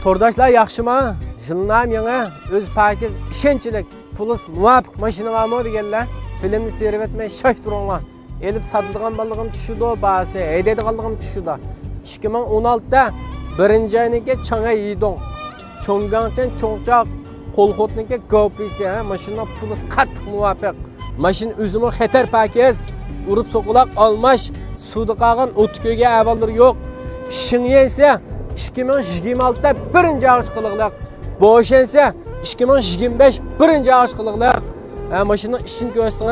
Tordaşlar yaxşıma? Jılnam yana öz pakiz işençilik puls muvafiq mashina varmı deganlar. Filmni seyretmey şaştırınlar. Elip satılgan balığım düşüdü o bahsi. Eydediğalığım düşüdü. 2016'da birinci ayınki çana yidon. Çoğgançan çoğcaq kolxotniki gopisi. Maşina puls qattiq muvafiq. Maşin üzümü xatar pakiz. Urup sokulaq almaş. Suda qalğan o'tköge avvalları yo'q. Şinye ise 2026'da birinci ağaç qılıqlıq. Boşansa 2025 birinci ağaç qılıqlıq. Maşının işini görsün.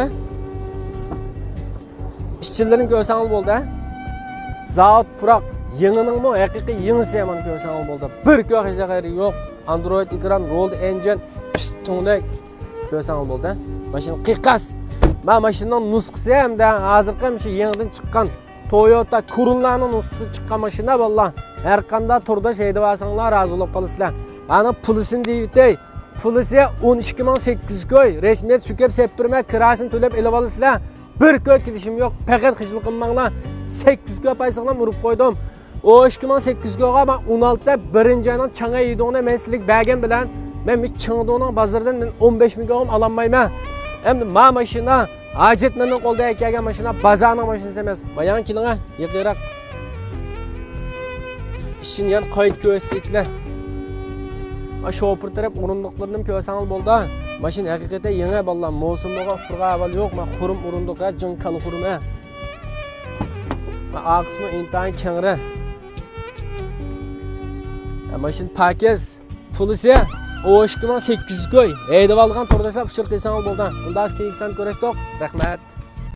İşçilerin görsen oldu. Zaat Purak yığının mı? Hakiki yığısı hemen görsen oldu. Bir göğüse gayrı yok. Android ekran, rolled engine, üstünde görsen oldu. Maşının kıykas. Ben maşının nuskısı hem de hazırkım şu yığından çıkan Toyota Corolla'nın nuskısı çıkan maşına valla. Her kanda turda şeyde varsanlar razı olup kalısılar. Bana pulısın deyip pulusu 12.800 koy. Resmiyet sükep septirme kirasını tölep ele alısılar. Bir köy gidişim yok. Paket kışlıkım bana 800 köy paysıqlam vurup koydum. O 2.800 koyga ben 16'da birinci aydan çana yediğine meslelik belgem bilen ben bir çanıdığına bazardan 15.000 koyum alanmayma. Hem de ma maşina acetmenin kolda ekegen maşina bazarına maşinası emez. Bayan kilina yıkırak. İşin yan kayıt göğüsüyle. Şoför taraf urunduklarının kösanıl boldu. Maşin hakikate yeni ballan. Mosumluğa fırga aval yok. Xurum urunduqa jın kalı xurum. A kısmı intayin kengri. Maşin pakiz. Pulusi 800 koy. Eydib algan tordaşlar fışır desanıl boldu. Bundas keyiksen görüştük. Rahmet.